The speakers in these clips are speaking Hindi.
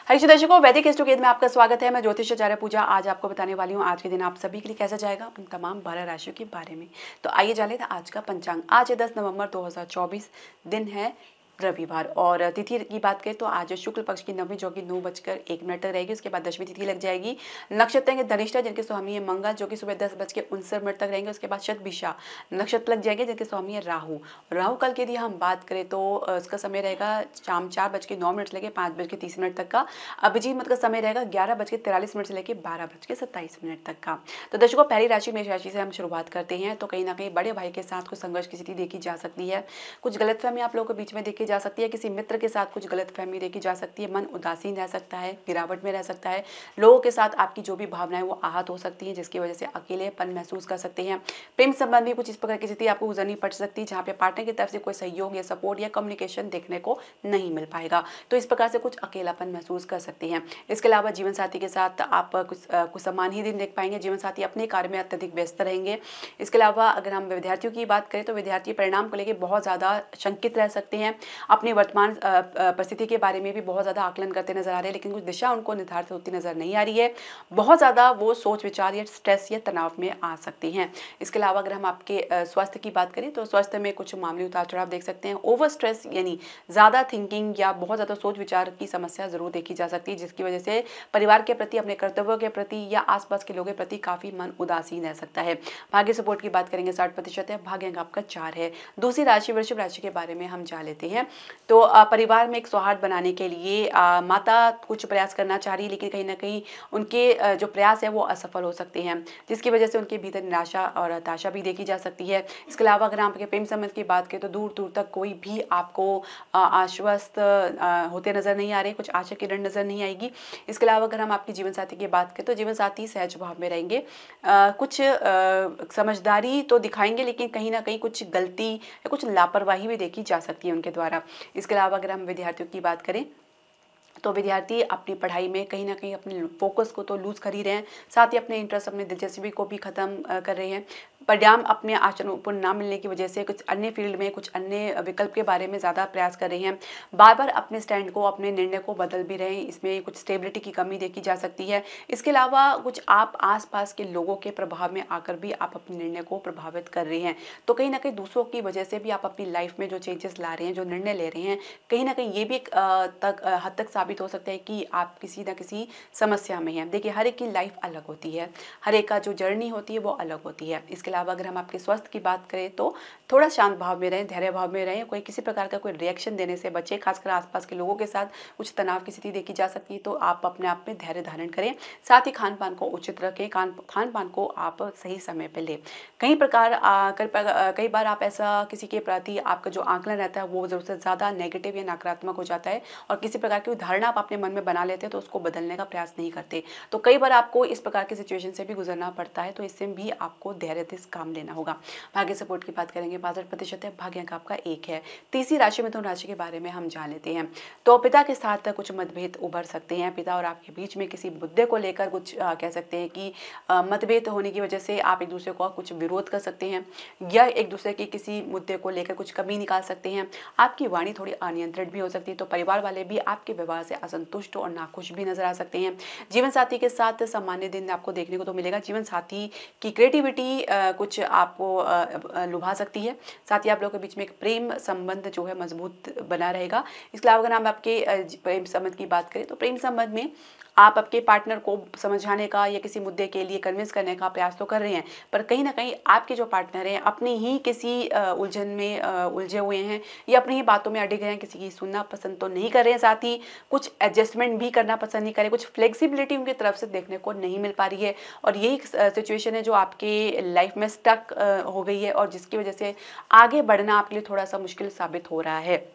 हरीश दर्शकों, वैदिक एस्ट्रोगेद में आपका स्वागत है। मैं ज्योतिष आचार्य पूजा आज आपको बताने वाली हूँ आज के दिन आप सभी के लिए कैसा जाएगा, उन तमाम 12 राशियों के बारे में। तो आइए जान लेते हैं आज का पंचांग। आज है 10 नवंबर 2024, दिन है रविवार और तिथि की बात करें तो आज शुक्ल पक्ष की नवमी जो कि 9:01 तक रहेगी। उसके बाद दशमी तिथि लग जाएगी। नक्षत्र है धनिष्ठा जिनके स्वामी है मंगल जो कि सुबह 10:59 तक रहेंगे। उसके बाद शतभिषा नक्षत्र लग जाएंगे जिनके स्वामी है राहु। राहु काल की यदि हम बात करें तो उसका समय रहेगा शाम 4:09 से लेकर 5:30 तक का। अभिजीत मत का समय रहेगा 11:43 से लेकर 12:27 तक का। तो दर्शकों, पहली राशि मेष राशि से हम शुरुआत करते हैं। तो कहीं ना कहीं बड़े भाई के साथ कुछ संघर्ष की स्थिति देखी जा सकती है। कुछ गलतफहमी आप लोगों के बीच में देखी जा सकती है। किसी मित्र के साथ कुछ गलतफहमी देखी जा सकती है। मन उदासीन रह सकता है, गिरावट में रह सकता है। लोगों के साथ आपकी जो भी भावनाएं वो आहत हो सकती हैं, जिसकी वजह से अकेलेपन महसूस कर सकते हैं। प्रेम संबंध में कुछ इस प्रकार की स्थिति आपको गुजरनी पड़ सकती है जहाँ पे पार्टनर की तरफ से कोई सहयोग या सपोर्ट या कम्युनिकेशन देखने को नहीं मिल पाएगा। तो इस प्रकार से कुछ अकेलापन महसूस कर सकती हैं। इसके अलावा जीवन साथी के साथ आप कुछ समान ही दिन देख पाएंगे। जीवन साथी अपने कार्य में अत्यधिक व्यस्त रहेंगे। इसके अलावा अगर हम विद्यार्थियों की बात करें तो विद्यार्थी परिणाम को लेकर बहुत ज़्यादा शंकित रह सकते हैं। अपनी वर्तमान परिस्थिति के बारे में भी बहुत ज़्यादा आकलन करते नजर आ रहे हैं, लेकिन कुछ दिशा उनको निर्धारित होती नजर नहीं आ रही है। बहुत ज़्यादा वो सोच विचार या स्ट्रेस या तनाव में आ सकती हैं। इसके अलावा अगर हम आपके स्वास्थ्य की बात करें तो स्वास्थ्य में कुछ मामूली उतार चढ़ाव देख सकते हैं। ओवर स्ट्रेस यानी ज़्यादा थिंकिंग या बहुत ज़्यादा सोच विचार की समस्या जरूर देखी जा सकती है, जिसकी वजह से परिवार के प्रति, अपने कर्तव्यों के प्रति या आसपास के लोगों के प्रति काफ़ी मन उदासीन रह सकता है। भाग्य सपोर्ट की बात करेंगे 60% है। भाग्य अंक आपका 4 है। दूसरी राशि वृषभ राशि के बारे में हम जान लेते हैं। तो परिवार में एक सौहार्द बनाने के लिए माता कुछ प्रयास करना चाह रही है, लेकिन कहीं ना कहीं उनके जो प्रयास है वो असफल हो सकते हैं, जिसकी वजह से उनके भीतर निराशा और हताशा भी देखी जा सकती है। इसके अलावा अगर आपके प्रेम संबंध की बात करें तो दूर दूर तक कोई भी आपको आश्वस्त होते नजर नहीं आ रहे, कुछ आशा किरण नजर नहीं आएगी। इसके अलावा अगर हम आपके जीवन साथी की बात करें तो जीवन साथी सहज भाव में रहेंगे। कुछ समझदारी तो दिखाएंगे, लेकिन कहीं ना कहीं कुछ गलती या कुछ लापरवाही भी देखी जा सकती है उनके द्वारा। इसके अलावा अगर हम विद्यार्थियों की बात करें तो विद्यार्थी अपनी पढ़ाई में कहीं ना कहीं अपने फोकस को तो लूज कर ही रहे हैं, साथ ही अपने इंटरेस्ट, अपने दिलचस्पी को भी खत्म कर रहे हैं। परिणाम अपने आचरण पर ना मिलने की वजह से कुछ अन्य फील्ड में, कुछ अन्य विकल्प के बारे में ज़्यादा प्रयास कर रहे हैं। बार बार अपने स्टैंड को, अपने निर्णय को बदल भी रहे हैं। इसमें कुछ स्टेबिलिटी की कमी देखी जा सकती है। इसके अलावा कुछ आप आसपास के लोगों के प्रभाव में आकर भी आप अपने निर्णय को प्रभावित कर रहे हैं। तो कहीं ना कहीं दूसरों की वजह से भी आप अपनी लाइफ में जो चेंजेस ला रहे हैं, जो निर्णय ले रहे हैं, कहीं ना कहीं ये भी एक हद तक साबित हो सकता है कि आप किसी न किसी समस्या में हैं। देखिए, हर एक की लाइफ अलग होती है, हर एक का जो जर्नी होती है वो अलग होती है। इसके अलावा अगर हम आपके स्वास्थ्य की बात करें तो थोड़ा शांत भाव में रहें, धैर्य भाव में रहें। कोई किसी प्रकार का कोई रिएक्शन देने से बचें। खासकर आसपास के लोगों के साथ कुछ तनाव की स्थिति देखी जा सकती है, तो आप अपने आप में धैर्य धारण करें। साथ ही खान पान को उचित रखें, खान पान को आप सही समय पर लें। कई बार आप ऐसा किसी के प्रति आपका जो आकलन रहता है वो ज़रूरत से ज़्यादा नेगेटिव या नकारात्मक हो जाता है, और किसी प्रकार की धारणा आप अपने मन में बना लेते हैं तो उसको बदलने का प्रयास नहीं करते। तो कई बार आपको इस प्रकार की सिचुएशन से भी गुजरना पड़ता है, तो इससे भी आपको धैर्य से काम लेना होगा। भाग्य सपोर्ट की बात करेंगे 62% है। भाग्य अंक आपका 1 है। तीसरी राशि मिथुन राशि के बारे में हम जान लेते हैं। तो पिता के साथ कुछ मतभेद उभर सकते हैं। पिता और आपके बीच में किसी मुद्दे को लेकर कुछ कह सकते हैं कि मतभेद होने की वजह से आप एक दूसरे को कुछ विरोध कर सकते हैं, या एक दूसरे के किसी मुद्दे को लेकर कुछ कमी निकाल सकते हैं। आपकी वाणी थोड़ी अनियंत्रित भी हो सकती है, तो परिवार वाले भी आपके व्यवहार से असंतुष्ट और नाखुश भी नजर आ सकते हैं। जीवन साथी के साथ सामान्य दिन आपको देखने को तो मिलेगा। जीवन साथी की क्रिएटिविटी कुछ आपको लुभा सकती है। साथ ही आप लोगों के बीच में एक प्रेम संबंध जो है मजबूत बना रहेगा। इसके अलावा अगर हम आपके प्रेम संबंध की बात करें तो प्रेम संबंध में आप आपके पार्टनर को समझाने का या किसी मुद्दे के लिए कन्विंस करने का प्रयास तो कर रहे हैं, पर कहीं ना कहीं आपके जो पार्टनर हैं अपनी ही किसी उलझन में उलझे हुए हैं या अपनी ही बातों में अड़े गए हैं, किसी की सुनना पसंद तो नहीं कर रहे हैं, साथ ही कुछ एडजस्टमेंट भी करना पसंद नहीं कर रहे, कुछ फ्लेक्सिबिलिटी उनकी तरफ से देखने को नहीं मिल पा रही है। और यही सिचुएशन है जो आपके लाइफ में स्टक हो गई है, और जिसकी वजह से आगे बढ़ना आपके लिए थोड़ा सा मुश्किल साबित हो रहा है।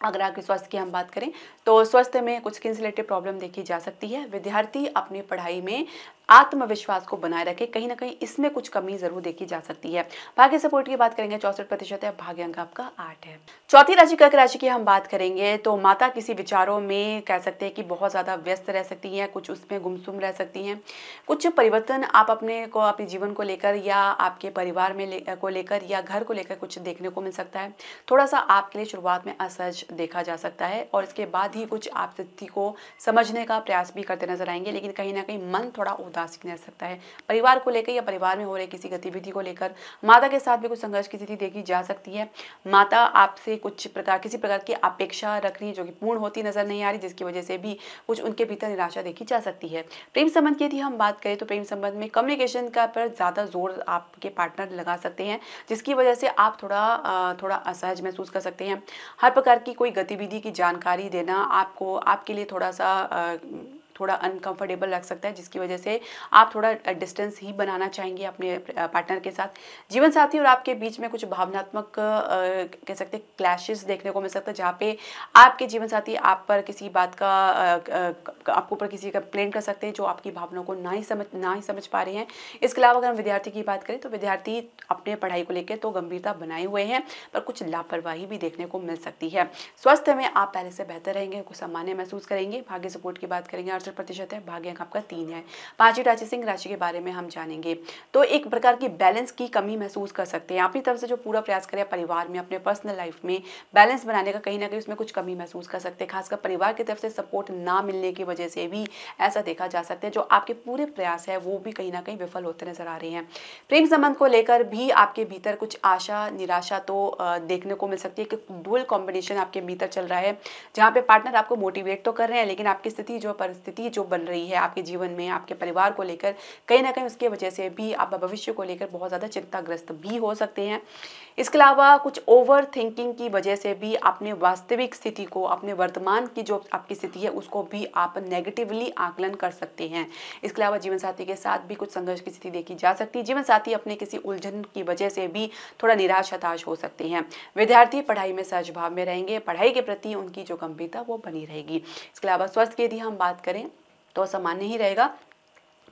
अगर आपके स्वास्थ्य की हम बात करें तो स्वास्थ्य में कुछ स्किन से रिलेटेड प्रॉब्लम देखी जा सकती है। विद्यार्थी अपनी पढ़ाई में आत्मविश्वास को बनाए रखें, कहीं ना कहीं इसमें कुछ कमी जरूर देखी जा सकती है। भाग्य सपोर्ट की बात करेंगे 64% है, भाग्य अंक आपका 8 है। चौथी राशि कर्क राशि की हम बात करेंगे तो माता किसी विचारों में कह सकते हैं कि बहुत ज्यादा व्यस्त रह सकती हैं, कुछ उसमें गुमसुम रह सकती हैं। कुछ परिवर्तन आप अपने जीवन को लेकर या आपके परिवार को लेकर या घर को लेकर कुछ देखने को मिल सकता है। थोड़ा सा आपके लिए शुरुआत में असहज देखा जा सकता है और इसके बाद ही कुछ आप स्थिति को समझने का प्रयास भी करते नजर आएंगे, लेकिन कहीं ना कहीं मन थोड़ा उदासीन रह सकता है। परिवार को लेकर या परिवार में हो रही किसी गतिविधि को लेकर माता के साथ भी कुछ संघर्ष की स्थिति देखी जा सकती है। माता आपसे किसी प्रकार की अपेक्षा रख रही है जो कि पूर्ण होती नजर नहीं आ रही, जिसकी वजह से भी कुछ उनके भीतर निराशा देखी जा सकती है। प्रेम संबंध की यदि हम बात करें तो प्रेम संबंध में कम्युनिकेशन का पर ज्यादा जोर आपके पार्टनर लगा सकते हैं, जिसकी वजह से आप थोड़ा असहज महसूस कर सकते हैं। हर प्रकार की कोई गतिविधि की जानकारी देना आपके लिए थोड़ा अनकंफर्टेबल लग सकता है, जिसकी वजह से आप थोड़ा डिस्टेंस ही बनाना चाहेंगे अपने पार्टनर के साथ। जीवन साथी और आपके बीच में कुछ भावनात्मक कह सकते हैं क्लैशेस देखने को मिल सकता है, जहाँ पे आपके जीवन साथी आप पर किसी बात का आपके ऊपर किसी कंप्लेंट कर सकते हैं जो आपकी भावनाओं को ना ही समझ पा रहे हैं। इसके अलावा अगर हम विद्यार्थी की बात करें तो विद्यार्थी अपने पढ़ाई को लेकर तो गंभीरता बनाए हुए हैं, पर कुछ लापरवाही भी देखने को मिल सकती है। स्वास्थ्य में आप पहले से बेहतर रहेंगे, कुछ सामान्य महसूस करेंगे। भाग्य सपोर्ट की बात करेंगे 68% है, भाग्य अंक आपका 3 है। पांचवी राशि सिंह राशि के बारे में हम जानेंगे तो एक प्रकार की बैलेंस की कमी महसूस कर सकते हैं। अपनी तरफ से जो पूरा प्रयास करें परिवार में अपने पर्सनल लाइफ में बैलेंस बनाने का, कहीं ना कहीं उसमें कुछ कमी महसूस कर सकते हैं। खासकर परिवार की तरफ से सपोर्ट ना मिलने की वजह से भी ऐसा देखा जा सकता है। जो आपके पूरे प्रयास है वो भी कहीं ना कहीं विफल होते नजर आ रहे हैं। प्रेम संबंध को लेकर भी आपके भीतर कुछ आशा निराशा तो देखने को मिल सकती है कि डुअल कॉम्बिनेशन आपके भीतर चल रहा है, जहाँ पे पार्टनर आपको मोटिवेट तो कर रहे हैं, लेकिन आपकी परिस्थिति जो बन रही है आपके जीवन में आपके परिवार को लेकर, कहीं ना कहीं उसकी वजह से भी आप भविष्य को लेकर बहुत ज़्यादा चिंताग्रस्त भी हो सकते हैं। इसके अलावा कुछ ओवर थिंकिंग की वजह से भी अपने वास्तविक स्थिति को, अपने वर्तमान की जो आपकी स्थिति है उसको भी आप नेगेटिवली आकलन कर सकते हैं। इसके अलावा जीवन साथी के साथ भी कुछ संघर्ष की स्थिति देखी जा सकती है। जीवन साथी अपने किसी उलझन की वजह से भी थोड़ा निराश हताश हो सकते हैं। विद्यार्थी पढ़ाई में सहज भाव में रहेंगे, पढ़ाई के प्रति उनकी जो गंभीरता वो बनी रहेगी। इसके अलावा स्वास्थ्य की यदि हम बात करें तो सामान्य ही रहेगा।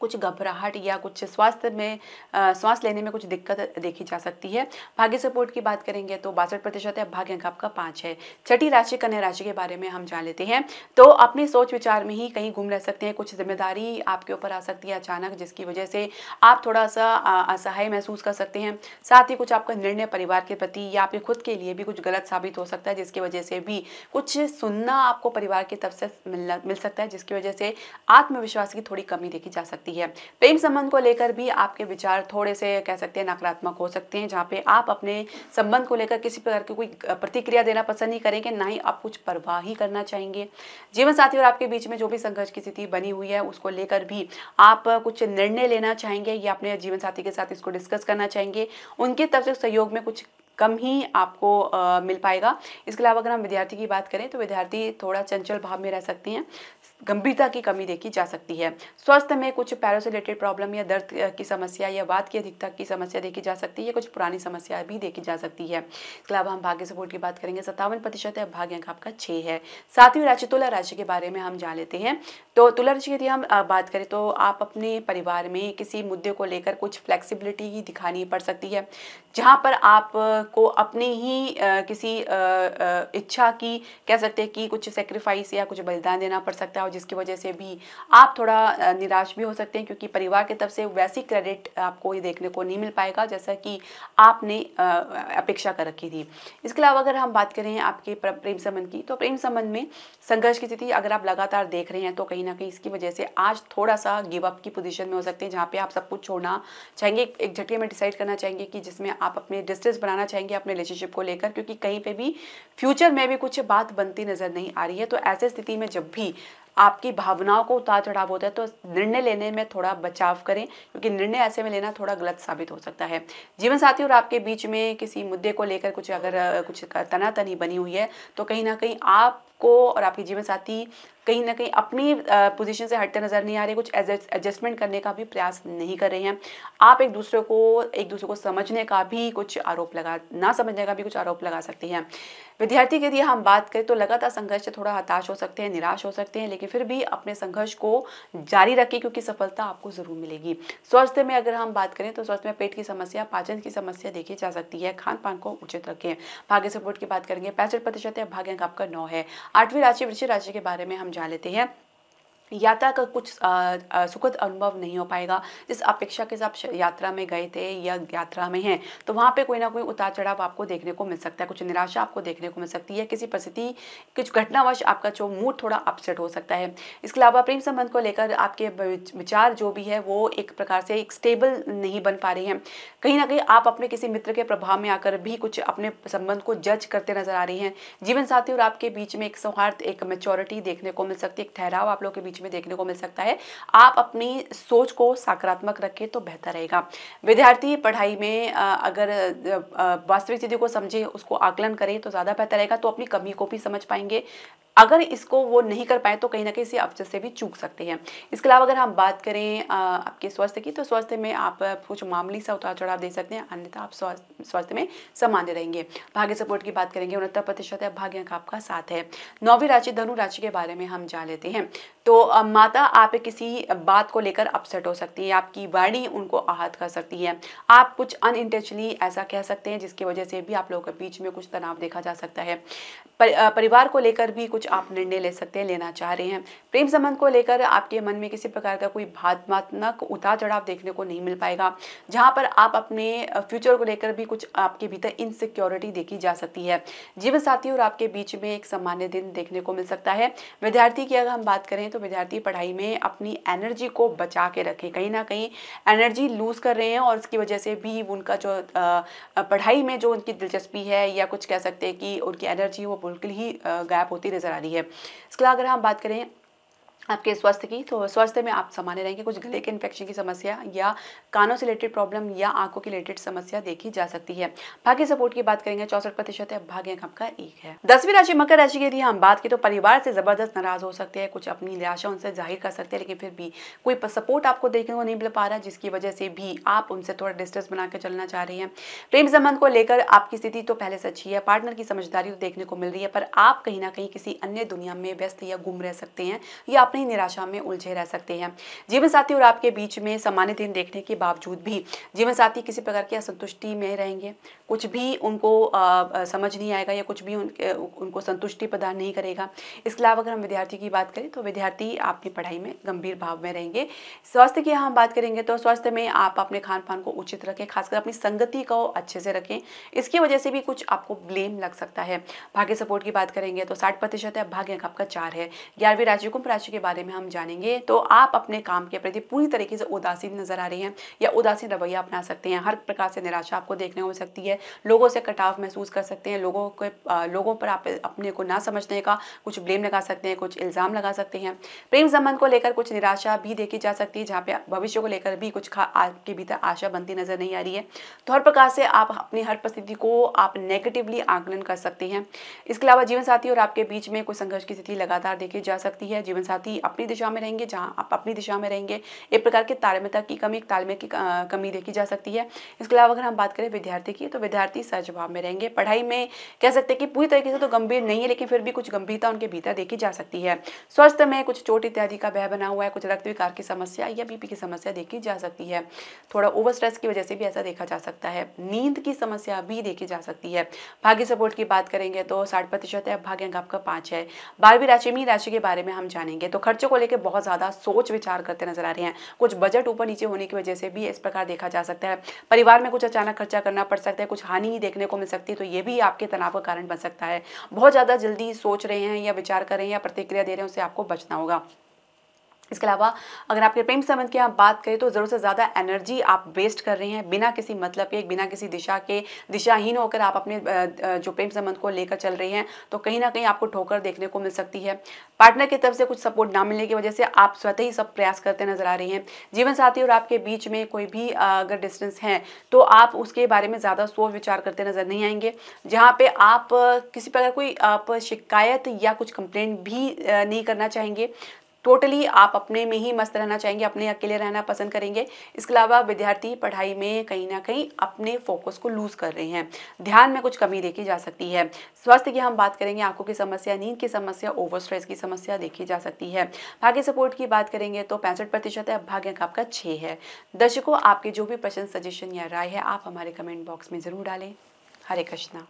कुछ घबराहट या कुछ श्वास लेने में कुछ दिक्कत देखी जा सकती है। भाग्य सपोर्ट की बात करेंगे तो 62% है, भाग्य अंक आपका 5 है। छठी राशि कन्या राशि के बारे में हम जान लेते हैं तो अपने सोच विचार में ही कहीं गुम रह सकते हैं। कुछ जिम्मेदारी आपके ऊपर आ सकती है अचानक, जिसकी वजह से आप थोड़ा सा असहाय महसूस कर सकते हैं। साथ ही कुछ आपका निर्णय परिवार के प्रति या आपके खुद के लिए भी कुछ गलत साबित हो सकता है, जिसकी वजह से भी कुछ सुनना आपको परिवार की तरफ से मिल सकता है, जिसकी वजह से आत्मविश्वास की थोड़ी कमी देखी जा सकती है। प्रेम संबंध को लेकर भी आपके विचार थोड़े से कह सकते हैं नकारात्मक हो सकते हैं, जहाँ पे आप अपने संबंध को लेकर किसी प्रकार की कोई प्रतिक्रिया देना पसंद नहीं करेंगे, ना ही आप कुछ परवाह ही करना चाहेंगे। जीवन साथी और आपके बीच में जो भी संघर्ष की स्थिति बनी हुई है उसको लेकर भी आप कुछ निर्णय लेना चाहेंगे या अपने जीवन साथी के साथ इसको डिस्कस करना चाहेंगे। उनकी तरफ से सहयोग में कुछ कम ही आपको मिल पाएगा। इसके अलावा अगर हम विद्यार्थी की बात करें तो विद्यार्थी थोड़ा चंचल भाव में रह सकते हैं, गंभीरता की कमी देखी जा सकती है। स्वास्थ्य में कुछ पैरों से रिलेटेड प्रॉब्लम या दर्द की समस्या या वात की अधिकता की समस्या देखी जा सकती है, कुछ पुरानी समस्या भी देखी जा सकती है। इसके अलावा हम भाग्य सपोर्ट की बात करेंगे 57% है, भाग्य अंक आपका 6 है। सातवीं राशि तुला राशि के बारे में हम जान लेते हैं तो तुला राशि की यदि हम बात करें तो आप अपने परिवार में किसी मुद्दे को लेकर कुछ फ्लेक्सिबिलिटी ही दिखानी पड़ सकती है, जहाँ पर आपको अपनी ही किसी इच्छा की कह सकते हैं कि कुछ सेक्रीफाइस या कुछ बलिदान देना पड़ सकता है, और जिसकी वजह से भी आप थोड़ा निराश भी हो सकते हैं, क्योंकि परिवार की तरफ से वैसी क्रेडिट आपको ये देखने को नहीं मिल पाएगा जैसा कि आपने अपेक्षा कर रखी थी। इसके अलावा अगर हम बात करें आपके प्रेम संबंध की तो प्रेम संबंध में संघर्ष की स्थिति अगर आप लगातार देख रहे हैं तो कहीं ना कहीं इसकी वजह से आज थोड़ा सा गिव अप की पोजीशन में हो सकते हैं, जहाँ पे आप सब कुछ छोड़ना चाहेंगे, एक झटके में डिसाइड करना चाहेंगे कि जिसमें आप अपने डिस्टेंस बनाना चाहेंगे अपने रिलेशनशिप को लेकर, क्योंकि कहीं पे भी फ्यूचर में भी कुछ बात बनती नजर नहीं आ रही है। तो ऐसे स्थिति में जब भी आपकी भावनाओं को उतार चढ़ाव होता है तो निर्णय लेने में थोड़ा बचाव करें, क्योंकि निर्णय ऐसे में लेना थोड़ा गलत साबित हो सकता है। जीवन साथी और आपके बीच में किसी मुद्दे को लेकर कुछ अगर कुछ तनातनी बनी हुई है तो कहीं ना कहीं आपको और आपके जीवन साथी कहीं ना कहीं अपनी पोजीशन से हटते नजर नहीं आ रहे, कुछ एडजस्टमेंट करने का भी प्रयास नहीं कर रहे हैं। आप एक दूसरे को समझने का भी कुछ आरोप लगा ना समझने का भी कुछ आरोप लगा सकती हैं। विद्यार्थी के लिए हम बात करें तो लगातार संघर्ष से थोड़ा हताश हो सकते हैं, निराश हो सकते हैं, लेकिन फिर भी अपने संघर्ष को जारी रखें क्योंकि सफलता आपको जरूर मिलेगी। स्वास्थ्य में अगर हम बात करें तो स्वास्थ्य में पेट की समस्या, पाचन की समस्या देखी जा सकती है। खान पान को उचित रखें। भाग्य सपोर्ट की बात करेंगे 65% है, भाग्य अंक आपका 9 है। 8वीं राशि वृश्चिक राशि के बारे में हम जान लेते हैं। यात्रा का कुछ सुखद अनुभव नहीं हो पाएगा। जिस अपेक्षा के साथ यात्रा में गए थे या यात्रा में हैं, तो वहाँ पे कोई ना कोई उतार चढ़ाव आपको देखने को मिल सकता है, कुछ निराशा आपको देखने को मिल सकती है, किसी परिस्थिति कुछ घटनावश आपका जो मूड थोड़ा अपसेट हो सकता है। इसके अलावा प्रेम संबंध को लेकर आपके विचार जो भी है वो एक प्रकार से एक स्टेबल नहीं बन पा रही हैं। कहीं ना कहीं आप अपने किसी मित्र के प्रभाव में आकर भी कुछ अपने संबंध को जज करते नजर आ रही हैं। जीवन साथी और आपके बीच में एक सौहार्द, एक मैच्योरिटी देखने को मिल सकती है, एक ठहराव आप लोगों के बीच में देखने को मिल सकता है। आप अपनी सोच को सकारात्मक रखें तो बेहतर रहेगा। विद्यार्थी पढ़ाई में अगर वास्तविक स्थिति को समझे, उसको आकलन करें तो ज़्यादा बेहतर रहेगा, तो अपनी कमी को भी समझ पाएंगे। अगर इसको वो नहीं कर पाए तो कहीं ना कहीं इसी अवसर से भी चूक सकते हैं। इसके अलावा अगर हम बात करें आपके स्वास्थ्य की, तो स्वास्थ्य में आप कुछ मामूली सा उतार चढ़ाव दे सकते हैं, अन्यथा आप स्वास्थ्य में सामान्य रहेंगे। भाग्य सपोर्ट की बात करेंगे 69% है, भाग्य अंक आपका 7 है। 9वीं राशि धनु राशि के बारे में हम जान लेते हैं। तो माता आप किसी बात को लेकर अपसेट हो सकती है, आपकी वाणी उनको आहत कर सकती है। आप कुछ अनइंटेंशनली ऐसा कह सकते हैं जिसकी वजह से भी आप लोगों के बीच में कुछ तनाव देखा जा सकता है। परिवार को लेकर भी कुछ आप निर्णय ले सकते हैं, लेना चाह रहे हैं। प्रेम संबंध को लेकर आपके मन में किसी प्रकार का कोई भावनात्मक उतार चढ़ाव देखने को नहीं मिल पाएगा, जहां पर आप अपने फ्यूचर को लेकर भी कुछ आपके भीतर इनसिक्योरिटी देखी जा सकती है। जीवन साथी और आपके बीच में एक सामान्य दिन देखने को मिल सकता है। विद्यार्थी की अगर हम बात करें तो विद्यार्थी पढ़ाई में अपनी एनर्जी को बचा के रखें, कहीं ना कहीं एनर्जी लूज कर रहे हैं और उसकी वजह से भी उनका जो पढ़ाई में जो उनकी दिलचस्पी है या कुछ कह सकते हैं कि उनकी एनर्जी वो बिल्कुल ही गायब होती नजर आ रही है। इसके अलावा अगर हम बात करें आपके स्वास्थ्य की, तो स्वास्थ्य में आप सामान्य रहेंगे। कुछ गले के इन्फेक्शन की समस्या या कानों से रिलेटेड प्रॉब्लम या आंखों की रिलेटेड समस्या देखी जा सकती है। भाग्य सपोर्ट की बात करेंगे 64% है, भाग्य अंक आपका 1 है। 10वीं राशि मकर राशि की यदि हम बात की तो परिवार से जबरदस्त नाराज हो सकते हैं, कुछ अपनी निराशा उनसे जाहिर कर सकते हैं, लेकिन फिर भी कोई सपोर्ट आपको देखने को नहीं मिल पा रहा, जिसकी वजह से भी आप उनसे थोड़ा डिस्टेंस बना के चलना चाह रही हैं। प्रेम संबंध को लेकर आपकी स्थिति तो पहले से अच्छी है, पार्टनर की समझदारी देखने को मिल रही है, पर आप कहीं ना कहीं किसी अन्य दुनिया में व्यस्त या गुम रह सकते हैं या अपनी निराशा में उलझे रह सकते हैं। जीवन साथी और आपके बीच में सामान्य दिन देखने के बावजूद भी जीवन साथी किसी प्रकार की असंतुष्टि में रहेंगे, कुछ भी उनको समझ नहीं आएगा या कुछ भी उनको संतुष्टि प्रदान नहीं करेगा। इसके अलावा अगर हम विद्यार्थी की बात करें तो विद्यार्थी अपनी पढ़ाई में गंभीर भाव में रहेंगे। स्वास्थ्य की हम बात करेंगे तो स्वास्थ्य में आप अपने खान पान को उचित रखें, खासकर अपनी संगति को अच्छे से रखें, इसकी वजह से भी कुछ आपको ब्लेम लग सकता है। भाग्य सपोर्ट की बात करेंगे तो 60% है, भाग्य अंक आपका 4 है। 11वीं राशि कुंभ राशि के बारे में हम जानेंगे। तो आप अपने काम के प्रति पूरी तरीके से उदासीन नजर आ रही हैं या उदासीन रवैया अपना सकते हैं। हर प्रकार से निराशा आपको देखने को मिल सकती है, लोगों से कटाव महसूस कर सकते हैं, लोगों पर आप अपने को ना समझने का कुछ ब्लेम लगा सकते हैं, कुछ इल्जाम लगा सकते हैं। प्रेम संबंध को लेकर कुछ निराशा भी देखी जा सकती है, जहाँ पे भविष्य को लेकर भी कुछ आपके भीतर आशा बनती नजर नहीं आ रही है। तो हर प्रकार से आप अपनी हर परिस्थिति को आप नेगेटिवली आकलन कर सकते हैं। इसके अलावा जीवन साथी और आपके बीच में कोई संघर्ष की स्थिति लगातार देखी जा सकती है। जीवन साथी अपनी दिशा में रहेंगे, जहां आप अपनी दिशा में रहेंगे, एक प्रकार की तालमेलता की कमी, तालमेल की कमी देखी जा सकती है। इसके अलावा अगर हम बात करें विद्यार्थी की, तो विद्यार्थी सहज भाव में रहेंगे। पढ़ाई में कह सकते हैं कि पूरी तरीके से तो गंभीर नहीं है, लेकिन फिर भी कुछ गंभीरता उनके भीतर देखी जा सकती है। स्वास्थ्य में कुछ चोट इत्यादि का भय बना हुआ है, कुछ रक्त विकार की समस्या या बीपी की समस्या देखी जा सकती है। थोड़ा ओवर स्ट्रेस की वजह से भी ऐसा देखा जा सकता है। नींद की समस्या भी देखी जा सकती है। भाग्य सपोर्ट की बात करेंगे तो 60% है, भाग्य अंक आपका 5 है। 12वीं राशि मीन राशि के बारे में हम जानेंगे। तो खर्चों को लेकर बहुत ज्यादा सोच विचार करते नजर आ रहे हैं, कुछ बजट ऊपर नीचे होने की वजह से भी इस प्रकार देखा जा सकता है। परिवार में कुछ अचानक खर्चा करना पड़ सकता है, कुछ हानि देखने को मिल सकती है, तो ये भी आपके तनाव का कारण बन सकता है। बहुत ज्यादा जल्दी सोच रहे हैं या विचार कर रहे हैं या प्रतिक्रिया दे रहे हैं, उससे आपको बचना होगा। इसके अलावा अगर आपके प्रेम संबंध की आप बात करें तो ज़रूरत से ज़्यादा एनर्जी आप वेस्ट कर रहे हैं बिना किसी मतलब के, बिना किसी दिशा के, दिशाहीन होकर आप अपने जो प्रेम संबंध को लेकर चल रहे हैं, तो कहीं ना कहीं आपको ठोकर देखने को मिल सकती है। पार्टनर की तरफ से कुछ सपोर्ट ना मिलने की वजह से आप स्वतः ही सब प्रयास करते नजर आ रहे हैं। जीवन साथी और आपके बीच में कोई भी अगर डिस्टेंस है तो आप उसके बारे में ज़्यादा सोच विचार करते नजर नहीं आएंगे, जहाँ पे आप किसी प्रकार कोई आप शिकायत या कुछ कंप्लेंट भी नहीं करना चाहेंगे। टोटली आप अपने में ही मस्त रहना चाहेंगे, अपने अकेले रहना पसंद करेंगे। इसके अलावा विद्यार्थी पढ़ाई में कहीं ना कहीं अपने फोकस को लूज कर रहे हैं, ध्यान में कुछ कमी देखी जा सकती है। स्वास्थ्य की हम बात करेंगे, आंखों की समस्या, नींद की समस्या, ओवर स्ट्रेस की समस्या देखी जा सकती है। भाग्य सपोर्ट की बात करेंगे तो 65% है, भाग्य अंक आपका 6 है। दर्शकों, आपके जो भी प्रश्न, सजेशन या राय है आप हमारे कमेंट बॉक्स में ज़रूर डालें। हरे कृष्णा।